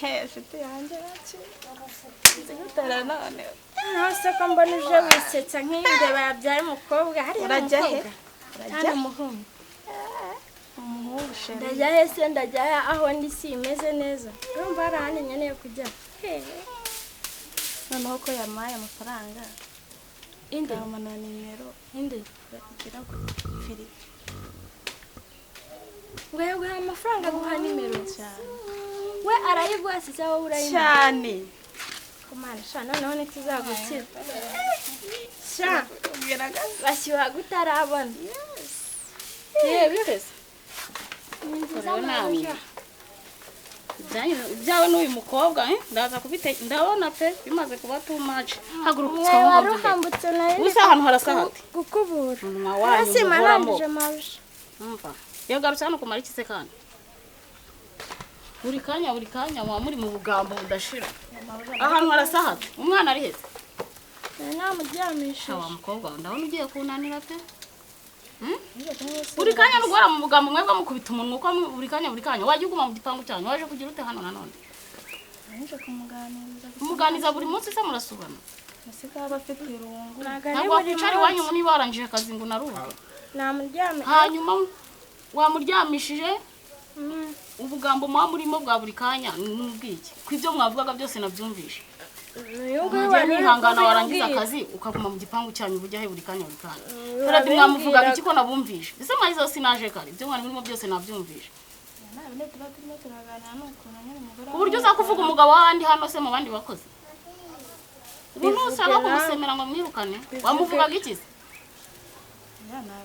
Shiti yanjye yacu. Zigutera none. Nose ko mbona uje wisetsa nk'indeba yabyaye umukobwa hari umukobwa. Urajya umuhungu. Umuhungu sheri. Ndajya hese ndajya aho ndi si imeze neza. Urumva hari ahandi nkeneye kujya. Noneho ko yamaye amafaranga. Inde Amana nimero. inde Igira ngo Philip. Wewe guha amafaranga guha nimero Cyane. we arayiguha sisa wowe urayimpa Cyane. komana sha noneho nituzagukira sha Ubwiragaza. bashyuha gutarabona Biteze. Rero namwe. Ibyawe n'uyu mukobwa ndaza kubite ndabona pe bimaze kuba too much. Haguruka waruhambutse nayo Usa ahantu harasahate. gukubura Umunwa wanyu asima uhoramo. narangije mabusha Umva. Iyo garutse hano kumara iki se kandi? Buri kanya muba muri mu bugambo budashira. Ahantu harasahate. Umwana ari heze. namuryamishije Wa mukobwa ndabona ugiye kunanira pe. Buri kanya n'ugora mu bugambo mwebwe mukubita umunwa uko buri kanya wajya uguma mu gipangu cyanyu waje kugira ute hano nanone. nje kumuganiriza Umuganiza buri munsi se murasubana. asiga abafite irungu Ntabwo wakwicari wanyu muri barangije akazi ngo naruhuke. namuryamishije Hanyuma wamuryamishije ubugambo mwa murimo bwa buri kanya n'ubwiki. Kw'ibyo mwavugaga byose nabyumvishe. Ihangana warangiza akazi ukaguma mu gipangu cyanyu bujya he buri kanya. Kandi mwamuvugaga iki ko nabumvishe. Ese mwaje zose naje kare. Ibyo mwari murimo byose nabyumvishe. Uburyo uza kuvuga umugabo w'abandi hano se mu bandi bakozi. Ubu usanga kumusemera ngo mwirukane. Wamuvugaga iki se?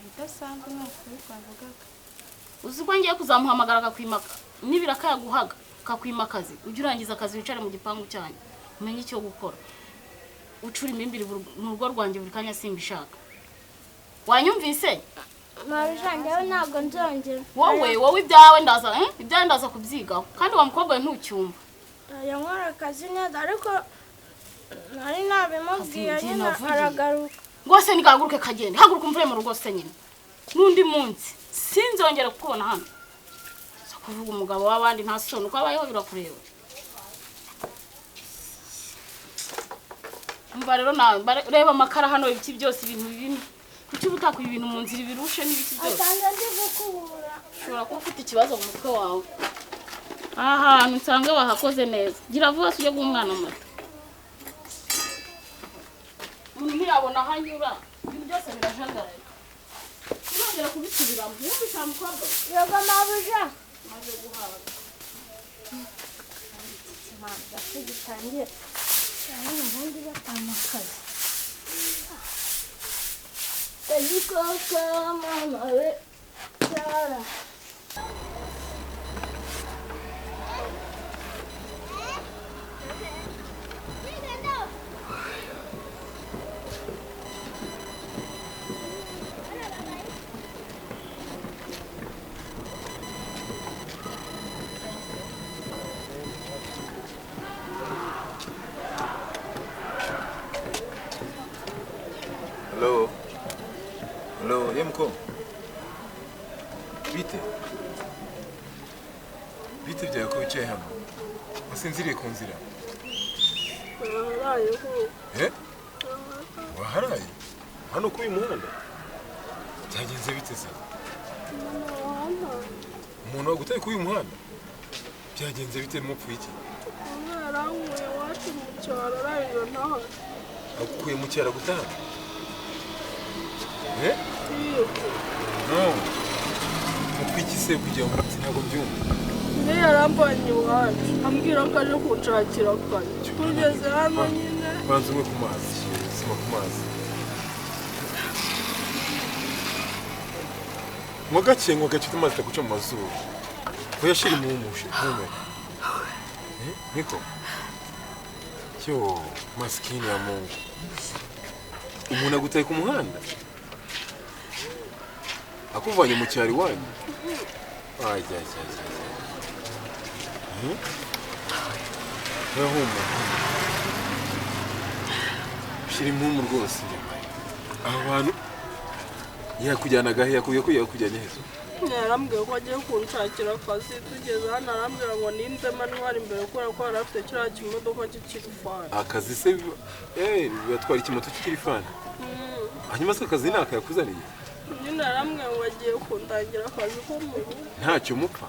bidasanzwe n'ukuri twavugaga Uzi ko ngiye kuzamuhamagara akakwimaka. Nibiraka yaguhaga akakwimakazi. Ujye urangiza akazi wicare mu gipangu cyanyu. Umenye icyo gukora. Ucura imimbiri mu rugo rwanjye buri kanya simbishaka. Wanyumvise? Mabijanje ntabwo nzongera. Wowe ibyawe ndaza kubyigaho. Kandi wa mukobwa we ntucyumva. Yankora akazi neza ariko nari nabimubwiye nyine aragaruka. Ngose nikaguruke kagende. Haguruka umvure mu rugo se nyine. Nundi munsi sinzongera kukubona hano. So kuvuga umugabo w'abandi nta soni uko abayeho birakureba. Umva rero nawe reba amakara hano ibiki byose ibintu bibini. Kuki ubutakuye ibintu mu nzira birushe n'ibiki byose. Atanga ndi gukubura. Ushobora kuba ufite ikibazo mu mutwe wawe. Aha nsange wahakoze neza. Gira vuba ujye guhumwana amata. Umuntu ntiyabona hanyura. Ibintu byose birajagaraye. Sinongera kubisubiramo. Wumvise mukobwa? Yoga mabuja. Maze guhaga. Manda sigitangiye. Cyane ubundi batamakaza. Tagikoka mama we. Cyara. Hello, Yemko. Bite byawe ko wicaye hano? Wasinziriye ku nzira? Waharaye? Hano kuri muhanda? Byagenze bite se? Umuntu wagutaye kuri muhanda? Byagenze bite mupfu iki? Naranguye wacu mu cyaro arayo naho. Akuye mu cyaro gutaha? No. Mupiki se kujya mu ntago byumva. Ne yarambanye wacu. Ambwira ko aje kunshakira akazi. Kugeze hano nyine. Banze umwe ku mazi. Sima ku mazi. Mwagace tumaze guca mu mazuru. Kuyashira mu mushe. Niko. Cyo maskini ya Mungu. Umuntu agutaye ku muhanda. Akuvanye mu cyari wanyu. Ajya. Yahuma. Shiri mu rwose. Abantu yakujyana gahe yakujyanye hezo. yarambwiye ko agiye kunshakira akazi tugeze hano arambwira ngo ninze manuwari imbere kubera ko yari afite kiriya kimodoka cy'ikirifani. Akazi se batwara ikimoto cy'ikirifani? Hanyuma se akazi ni akayakuzaniye? Nyine yarambwiye ngo agiye kundangira akazi ko mu rugo. Ntacyo mupfa?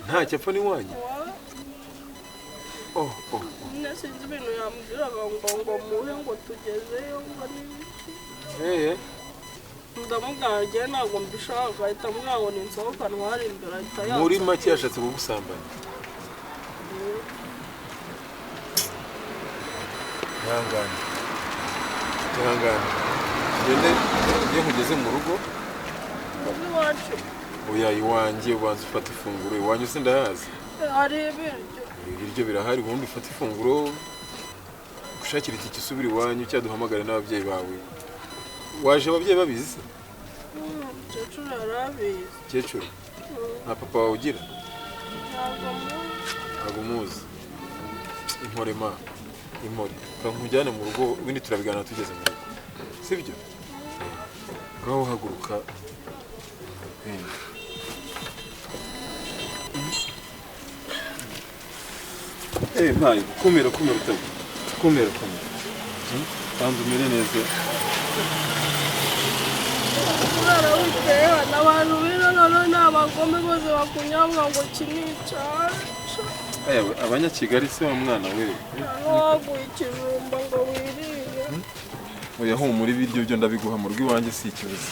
Ntacyo apfa n'iwanyu? Nyine sinzi ibintu yambwiraga ngo muhe ngo tugezeyo ngo n'ibiki. Ndamubwira agiye ntabwo mbishaka ahita ambwira ngo ninsohokane hari imbere ahita yaza. Muri make yashatse kugusambanya? Ihangane ngende iyo nkugeze mu rugo iwacu. Oya iwanjye ubanza ufata ifunguro. Iwanyu se ndahazi? Hari ibiryo. Ibiryo birahari, ubundi ufata ifunguro gushakira iki kisubira iwanyu cyaduhamagare n'ababyeyi bawe. Waje ababyeyi babizi se? Cecuru yarabizi. Cecuru? Nta papa wawe ugira? Ntabwo muzi. Impore ma, impore. Nkujyane mu rugo ibindi turabiganira tugeze mu rugo. Sibyo? Ngaho haguruka. Mpaye, kumera utago. Kumera. Kandi umere neza. Umwana witeye hano abantu bino none ni abagome bose bakunyamwa ngo kinicaca. Abanyakigali se wa mwana we? Waguye ikijumba ngo wirire. Oya humura ibiryo byo ndabiguha mu rugo iwanjye si ikibazo.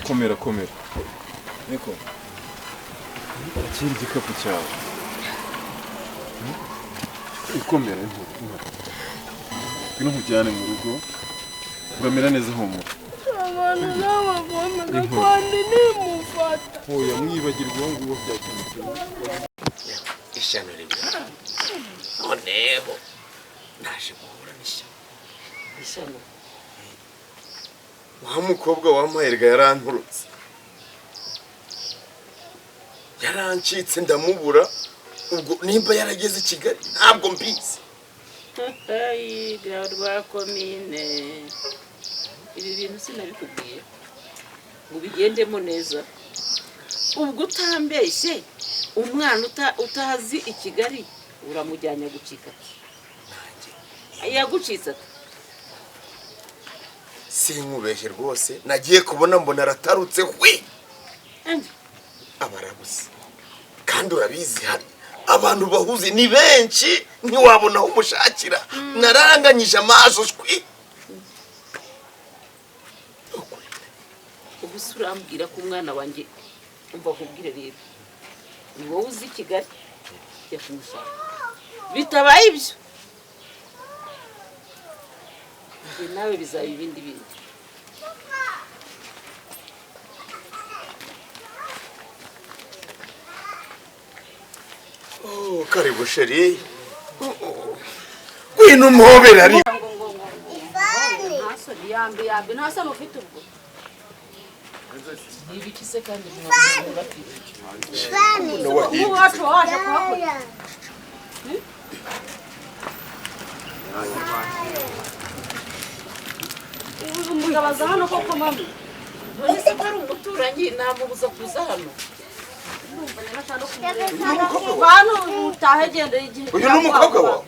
Komera. Niko. Akiri igikapu cyawe. Ikomera ngwino nkujyane mu rugo. Uramera neza humura. Abantu n'abagome kandi nimufata. Oya mwibagirwa ngo byakemutse. Ishyano ribira. Noneho naje guhura n'ishyano. Wa mukobwa wampaherwa yaranturutse. Yarancitse ndamubura. Ubwo nimba yarageze i Kigali ntabwo mbizi. Rwa komine ibi bintu sinabikubwiye ngo bigendemo neza. Ubwo utambeshye umwana utazi i Kigali uramujyanya gucika. Yagucitse sinkubeshye rwose nagiye kubona mbona aratarutse hwi. Abarabuze kandi urabizi hano abantu bahuze ni benshi ntiwabona aho umushakira. Naranganyije amaso shwi. ubu surambwira ko umwana wanjye umva kubwire rero ni wowe uzi i Kigali ya kumushaka bitabaye ibyo nawe bizaba ibindi bindi. Karibu sheri. Gwino muhobera ari. Yambe ntasa mufite ubwo. Ibiki se kandi murafite. Ubu wacu waje kwakora. Ubu mugabaza hano koko mama. None se ari umuturanyi namubuza kuza hano. Bano utahe gende igihe. Uyu ni umukobwa wawe?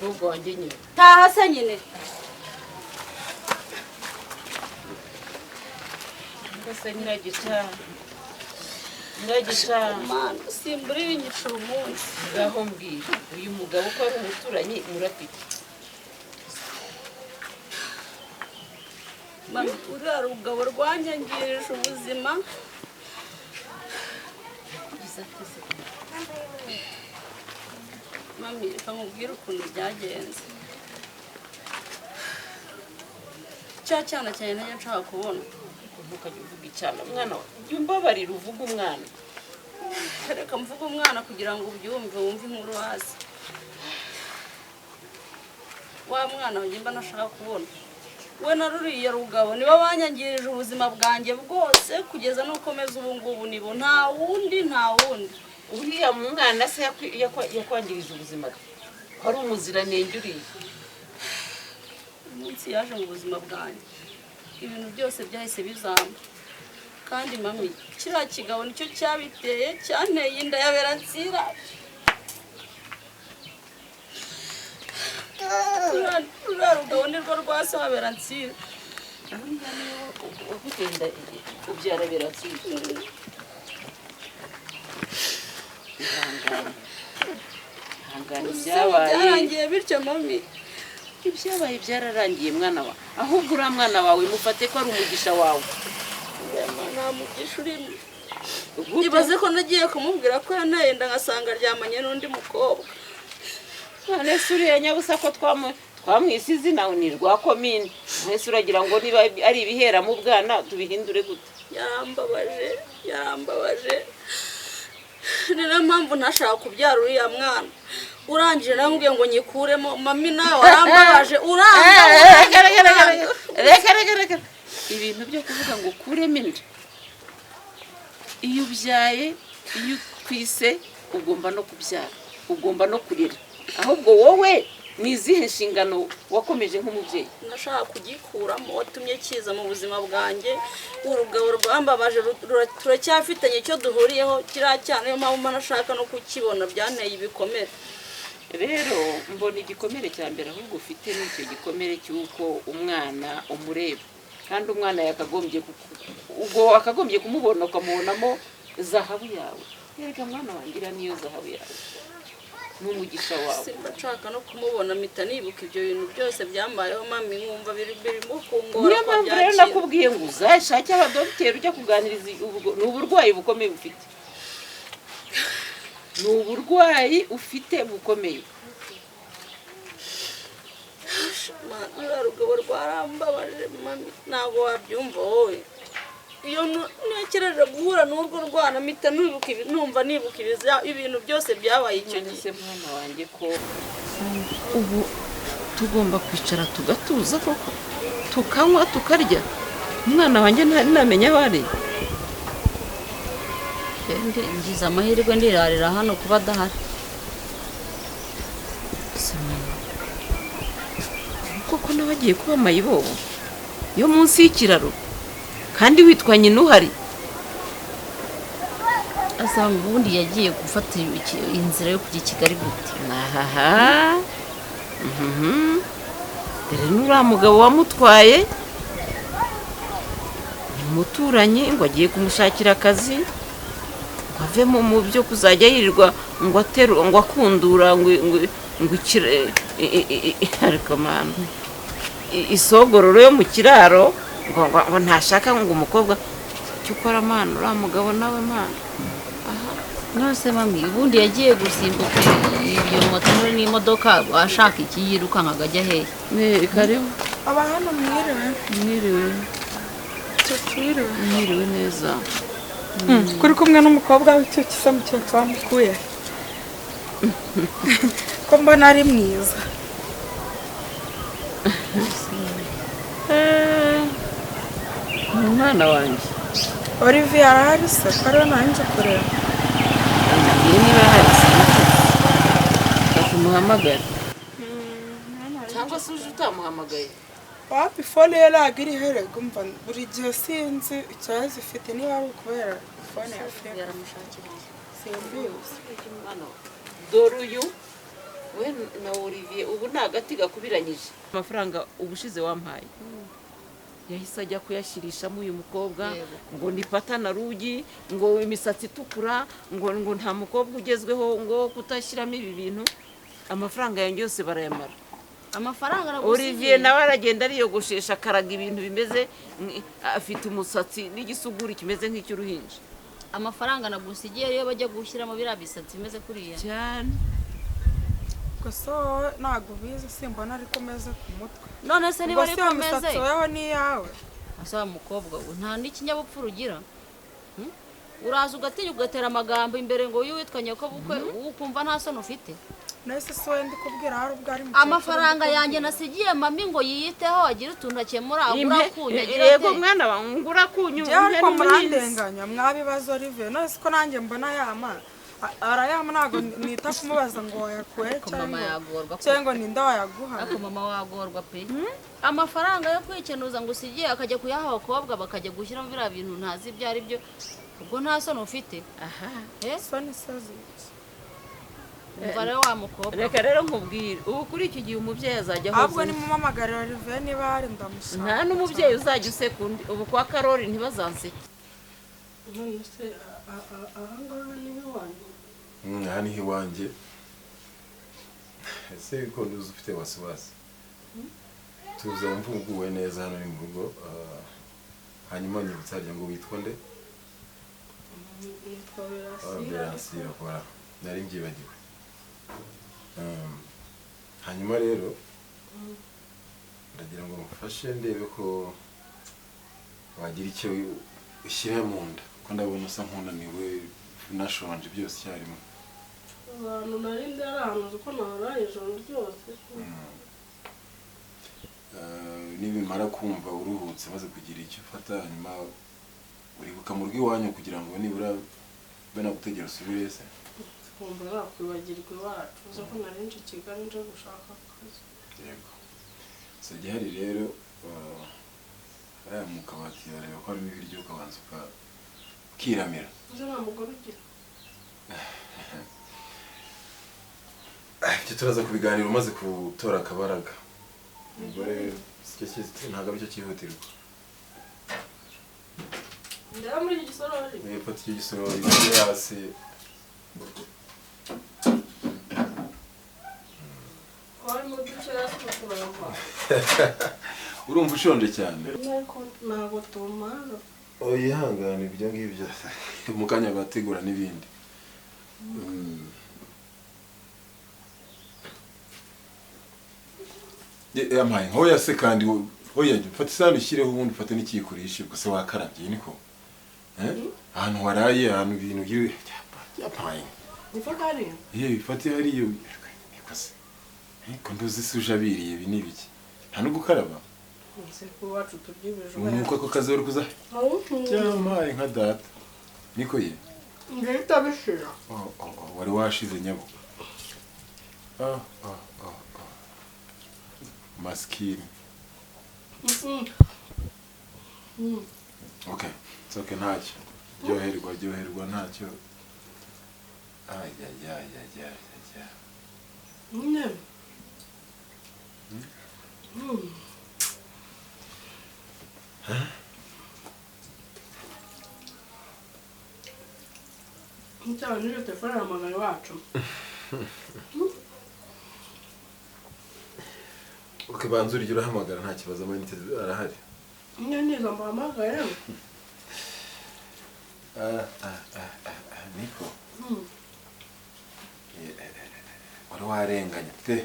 Umukobwa wanjye nyine. Taha se nyine. Mbese nyiragica Mana simbura ibinyicura umunsi. ngaho mbwira uyu mugabo ko ari umuturanyi murafite. Mama uriya rugabo rwanyangirije ubuzima. Mami reka nkubwire ukuntu byagenze. Cya cyana cyane ntajya nshaka kubona. Ukajya uvuga icyana mwana wawe jya umbabarira uvuga umwana. Reka mvuge umwana kugira ngo ubyumve wumve inkuru hasi. Wa mwana wanjye mba nashaka kubona. We na ruriya rugabo nibo banyangirije ubuzima bwanjye bwose kugeza n'ukomeza ubu ngubu nibo nta wundi. Uriya mwana se yakwangirije ubuzima bwe ko ari umuziranenge uriye. Umunsi yaje mu buzima bwanjye ibintu byose byahise bizamba. kandi mami kiriya kigabo nicyo cyabiteye cyanteye inda ya Beransira. Ruriya rugabo nirwo rwase wa Beransira. Wagutenda ubyara Beransira. Ihangane ibyabaye. Byarangiye bityo mami. Ibyabaye byararangiye mwana wa. Ahubwo uriya mwana wawe mufate ko ari umugisha wawe. Nta mugisha urimo. Ibaze ko nagiye kumubwira ko yanayenda ngasanga aryamanye n'undi mukobwa. None se uriya nyabusa ko twamwise izina ni rwa komine. Mwese uragira ngo niba ari ibihera mu bwana tubihindure gute? Yarambabaje. Niyo mpamvu ntashaka kubyara uriya mwana. Urangije namubwiye ngo nyikuremo mami nawe warambabaje reka ibintu byo kuvuga ngo kuremo inda. Iyo ubyaye iyo twise ugomba no kubyara ugomba no kurera. Ahubwo wowe ni izihe nshingano wakomeje nk'umubyeyi? Ndashaka kugikuramo watumye kiza mu buzima bwanjye. Urugabo rwambabaje turacyafitanye icyo duhuriyeho kiriya cyane. Niyo mpamvu nashaka no kukibona byanteye ibikomere. Rero mbona igikomere cya mbere ahubwo ufite n'icyo gikomere cy'uko umwana umureba kandi umwana akagombye kumubona ukamubonamo zahabu yawe. Yereka mwana wangira niyo zahabu yawe n'umugisha wawe. Sinshaka no kumubona mpita nibuka ibyo bintu byose byambayeho mami nkumva birimo kungora. Niyo mpamvu rero nakubwiye ngo uzashake abadogiteri ujya kuganiriza ni uburwayi bukomeye ufite. Ni uburwayi ufite bukomeye. Uriya rugabo rwarambabaje mami ntabwo wabyumva wowe. Iyo ntekereje guhura n'urwo rwana mpita numva nibuka ibintu byose byabaye icyo gihe. Mwana wanjye ko ubu tugomba kwicara tugatuza koko tukanywa tukarya. Umwana wanjye ntari namenya aho ari. Ngize amahirwe ndirarira hano kuba adahari. Koko nabagiye kuba amayibobo yo munsi y'ikiraro kandi witwa nyina uhari. Asanga ubundi yagiye gufata inzira yo kujya i Kigali gute? Dore n'uriya mugabo wamutwaye umuturanyi ngo agiye kumushakira akazi ave mu byo kuzajya yirirwa ngo ateru ngo akundura ngo isogororo yo mu kiraro ngo ntashaka ngo umukobwa cyo ukora mana uriya mugabo nawe mana. Nose mami ubundi yagiye gusimbuka iyo moto n'imodoka ashaka iki yirukankaga ajya hehe? Karibu aba hano mwiriwe neza. Kuri kumwe n'umukobwa w'icyo kisa mu cyo twamukuye ko mbona ari mwiza. Umwana wanjye Olivier arahari se ko ariwe nanjye kureba. Niba hari kumuhamagara cyangwa se uje utamuhamagaye. Wapi fone ye ntabwo iri herega umva buri gihe sinzi ikibazo ifite niba ari ukubera fone ya fone yaramushakiriye. simbizi. Dore uyu we na Olivier ubu ni agati gakubiranyije. Amafaranga ubushize wampaye yahise ajya kuyashyirishamo uyu mukobwa ngo ni patana rugi ngo imisatsi itukura ngo nta mukobwa ugezweho ngo kutashyiramo ibi bintu. Amafaranga yanjye yose barayamara. Amafaranga aragusigiye. Olivier nawe aragenda ariyogoshesha akaraga ibintu bimeze afite umusatsi n'igisuguri kimeze nk'icy'uruhinja. Amafaranga nagusigiye iyo bajya gushyiramo biriya bisatsi bimeze kuriya cyane. Gusa ntabwo bizi simbona ariko meze ku mutwe. None se niba ariko meze imisatsi yawe ni yawe. Asaba mukobwa we nta n'ikinyabupfura ugira. Uraza ugatinya ugatera amagambo imbere ngo uyu witwa nyakobukwe ukumva nta soni ufite. Nese so ndi kubwira hari ubwo ari mu amafaranga yanjye nasigiye mami ngo yiyiteho agira utuntu akemura urakunya agira yego mwana wa ngura kunyu ariko murandenganya mwabibazo Olivier nose ko nanjye mbona yama arayama ntabwo nita kumubaza ngo wayakuye mama yagorwa cyangwa ninde wayaguha ariko mama wagorwa pe amafaranga yo kwikenuza ngo usigiye akajya kuyaha abakobwa bakajya gushyiramo biriya bintu ntazi ibyo ari byo ubwo nta soni ufite soni sazi umva rero wa mukobwa reka rero nkubwire ubu kuri iki gihe umubyeyi azajya ahubwo ahoze nimumamagarira Rive niba hari ndamushaka nta n'umubyeyi uzajya useka undi ubu kwa Karori ntibazanseke none se aha ngaha ni iwanyu aha niho iwanjye ese ko nduzi ufite wasiwasi tuza mvuguwe neza hano ni mu rugo hanyuma nyibutsa rya ngo witwa nde Berasira kwa nari mbyibagiwe hanyuma rero ndagira ngo mfashe ndebe ko wagira icyo ushyira mu nda ko ndabona usa nk'unaniwe unashonje byose icyarimwe abantu nari ndarahanuze ko naharaye ijoro ryose nibimara kumva uruhutse maze kugira icyo ufata hanyuma uribuka mu rugo iwanyu kugira ngo nibura be nagutegera usubire se kumva nakwibagirwa iwacu uzi ko nari nje Kigali nje gushaka akazi yego so gihari rero aya mu kabati yareba ko harimo ibiryo ukabanza ukiramira uzi nta mugore ugira ibyo turaza kubiganira umaze gutora akabaraga umugore ntabwo aricyo cyihutirwa ndeba muri iki gisorori fata icyo gisorori uri hasi harimo dukeya tukuramba urumva ushonje cyane ariko ntabwo tumara yihangane ibyo ngibyo mu kanya bategura n'ibindi yampaye nkoya se kandi oya fata isahani ushyireho ubundi ufate n'ikiyikoreshe gusa wakarabye niko ahantu waraye ahantu ibintu byiwe yampaye nifata hariya bifate hariya nikoze ko nduzi se ujabiriye ibi ni biki nta no gukaraba nseko iwacu tubyibije nuko ako kazi wari kuza yampaye nka data niko ye ngahita bishira wari washize nyabo maskini okay it's okay ntacyo ryoherwa ntacyo nyine cyane niyo telefone yahamagara iwacu okay banza urya urahamagara nta kibazo amayinite arahari nyine niza mbahamagare niko wari warenganya pe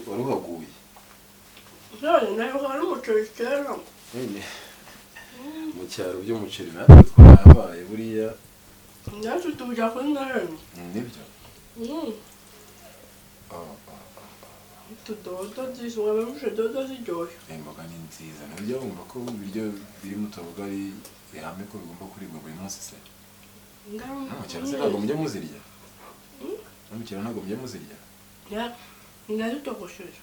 wari uhaguye none nayo hari umuceri kera mu cyaro by'umuceri natwe twarahabaye buriya nacu tujya kuri noheli nibyo utudodo zisumwa bamuje dodo ziryoshye imboga ni nziza nabyo wumva ko ibiryo biri mu tuboga ari ihame ko bigomba kuribwa buri munsi se mu cyaro se ntabwo mujya muzirya mu cyaro ntabwo mujya muzirya ndazitogosheje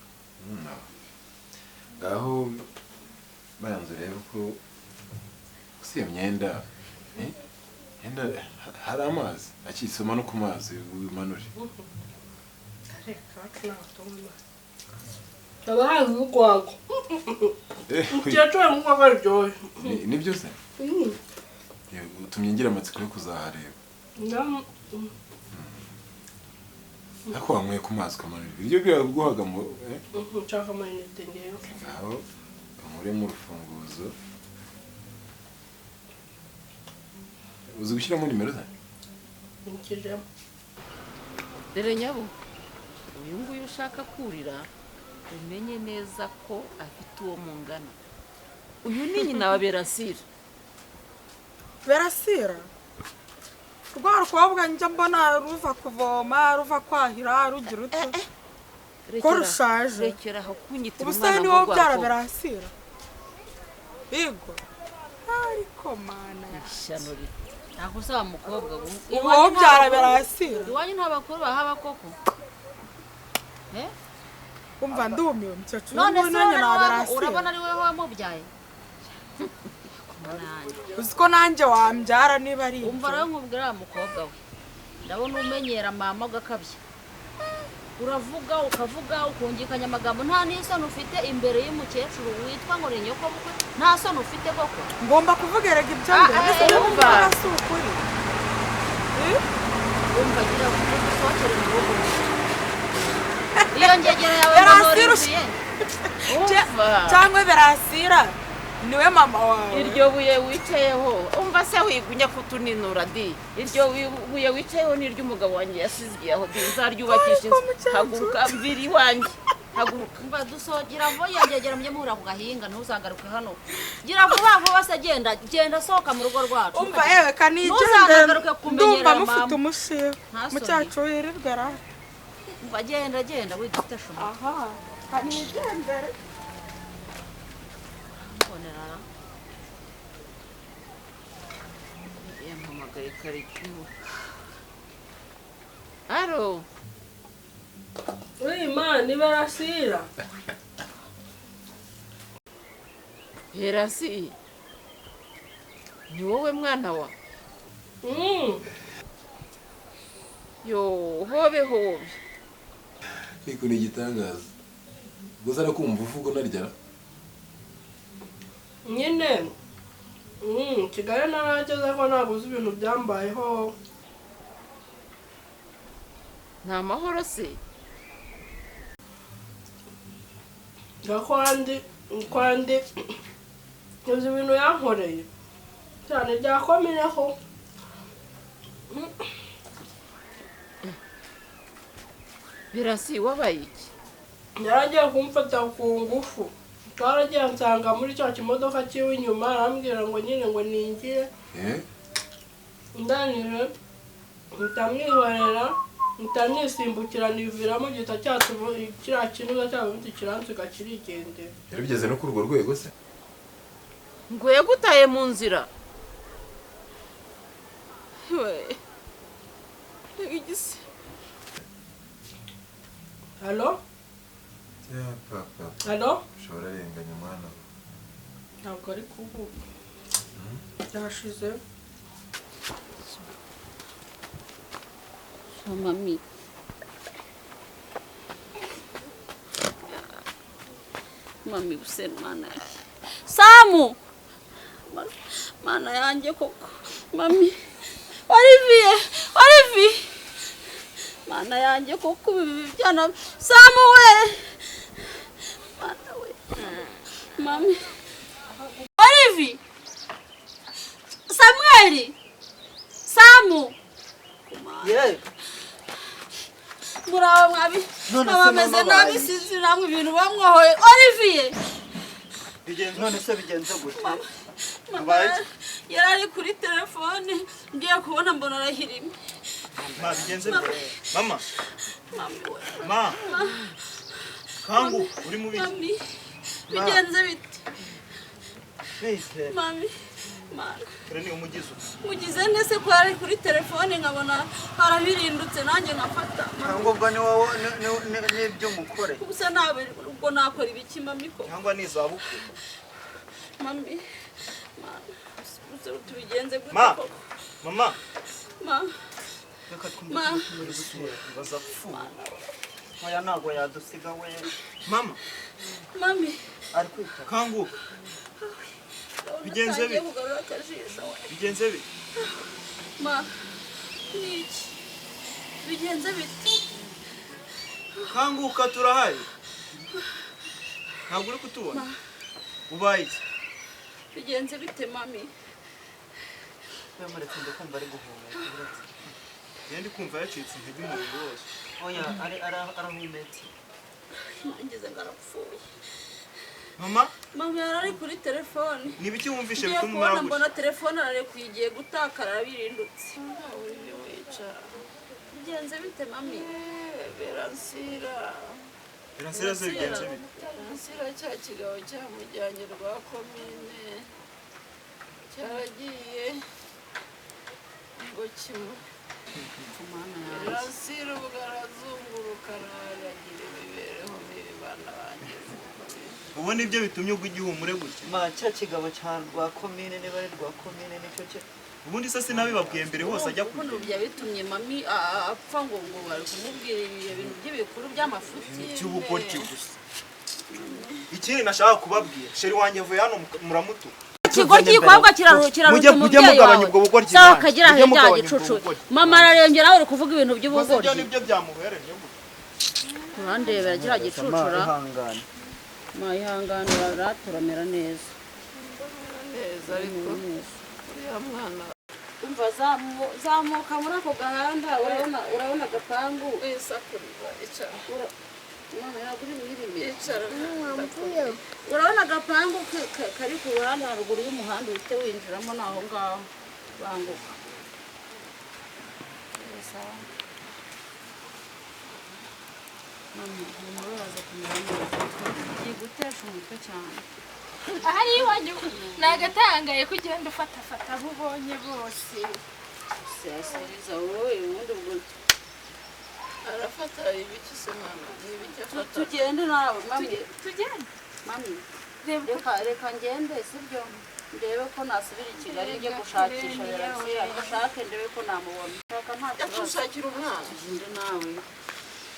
ngaho bayanze rero ko si iyo myenda hari amazi akisoma no ku mazi wimanure reka tunatumva haba hari urwagwa umukecuru nk'uko aryoshye nibyo se utumye ngira amatsiko yo kuzahareba ariko wanyweye ku mazi ukamanura ibiryo biraguhaga mu nshaka amayinite ngewe aho bamure mu rufunguzo uzi gushyiramo nimero ze nikijemo dore nyabo uyu nguyu ushaka kurira umenye neza ko afite uwo mungana uyu ni nyina wa Berasira rwa rukobwa njya mbona ruva kuvoma ruva kwahira rugira ute ko rushaje rekera aho kunyita ubusitani wowe ubyara Berasira yego ariko mana ishyano Nakosaba mukobwa ngo. Uwo byara Berasira. Iwanyu nta bakuru bahaba koko. Umva ndumiwe mukecuru. None se nanjye na Berasira. urabona ari wewe wamubyaye. Uziko nanjye wambyara niba ari. Umva rero nkubwira mukobwa we. Ndabona umenyera mama ugakabya. Uravuga ukavuga ukungikanya amagambo nta n'isano ufite imbere y'umukecuru witwa ngo ni nyoko bukwe nta sano ufite koko ngomba kuvugerega ibyo mbere umva ukuri umva gira gusohokera mu rugo iyo ngegera yawe Berasira cyangwa Berasira niwe mama wawe iryo buye wicayeho umva se wigunya kutuninura di iryo buye wicayeho ni ry'umugabo wanjye yasiziye aho nzaryubakisha inzu haguruka mviri wanjye haguruka mba dusogira vo yangegera mye muhura ku gahinga ntuzagaruke hano gira vuba vuba se genda sohoka mu rugo rwacu umva yewe kanigende ndumva mufite umushiha mucyacu yirirwa umva genda wigitasho aha kanigendere yampamagaye karikiwe alo ni Berasira Berasi ni wowe mwana wa yo hobe ariko ni igitangaza gusa arakumva uvuga unarya nyine Kigali narageze ko nabuze ibintu byambayeho nta mahoro se gakwandi uzi ibintu yankoreye cyane byakomeyeho Berasi wabaye iki yaragiye kumfata ku ngufu twaragiye nsanga muri cya kimodoka kiwe inyuma arambwira ngo nyine ngo ningire ndanije ntamwihorera ntanisimbukira niviramo gita cyatu kiriya kinuza cyabo kiransuka kirigendera yarabigeze no kuri urwo rwego se ngo yagutaye mu nzira we igisi halo halo ushobora arenganya mwana ntabwo ari kuvuga byashize mami busemana Samu mana yanjye koko mami Olivier mana yanjye koko byana Samu we mana we mami Olivier Samuel Samu muraho mwabi abameze nabi sinzi namwe ibintu bamwohoye Olivier bigenze none se bigenze gute yari ari kuri telefone ngiye kubona mbona arahirimye bigenze gute mama kangu uri mu biki bigenze bite mami mana ni umugizo mugize nese ko ari kuri telefone nkabona harabirindutse nanjye nkafata ngobwa ni wowe n'ibyo mukore gusa nabe ubwo nakora ibiki mami ko cyangwa ni zabukuru mami tubigenze gute mama reka twumve baza gupfuma oya ntago yadusiga we mami ari kwita kangu bigenze bite bigenze bite niki bigenze bite kanguka turahari ntabwo uri kutubona ubaye iki bigenze bite mami yamaretse ndakumva ari guhumeka ndi kumva yacitse intege umubiri wose oya arahumetse nangeze ngarapfuye Mama yarari kuri telefone. Nibiki wumvishe bituma umara mbona telefone ararekuye igiye gutakara birindutse. Bigenze bite mami? Beransira. Beransira se bigenze bite? Beransira cya kigabo cyamujyanye rwa komine. Cyaragiye. ngo kimwe rasira bwarazunguruka aragira imibereho mibi bana banjye ubu nibyo bitumye ugwa igihumure gutya ma cya kigabo cya rwa komine niba ari rwa komine nicyo cye ubundi se sinabibabwiye mbere hose ajya kuko byabitumye mami apfa ngo bari kumubwira ibintu by'ibikuru by'amafuti cy'ubugoryi gusa ikindi nashaka kubabwira sheri wanjye avuye hano muramutuka ikigo cy'ikobwa kiraruta umubyeyi wawe sawa kagira hirya gicucu mama ararengera uri kuvuga ibintu by'ubugoryi ibyo nibyo byamuhereye urandebera gira gicucura mayihanganira turamera neza ariko uriya mwana umva zamuka muri ako gahanda urabona agapangu urabona agapangu kari ku ruhande haruguru y'umuhanda uhite winjiramo naho ngaho banguka muraza kumera neza gutesha umutwe cyane ahari iwanyu nagatangaye ko ugenda ufatafata abo ubonye bose siyasiriza wowe ubundi ubwo arafata ibiki se mwana n'ibiki afata tugende nawe mami tugende mami reka ngende sibyo ndebe ko nasubira i Kigali njye gushakisha gushake ndebe ko namubona shaka nta kibazo ushakira umwana tugende nawe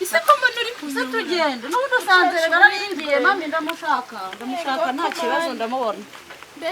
ise ko mbona uri kuza tugende n'ubundi usanze bararindiye mami ndamushaka nta kibazo ndamubona mbe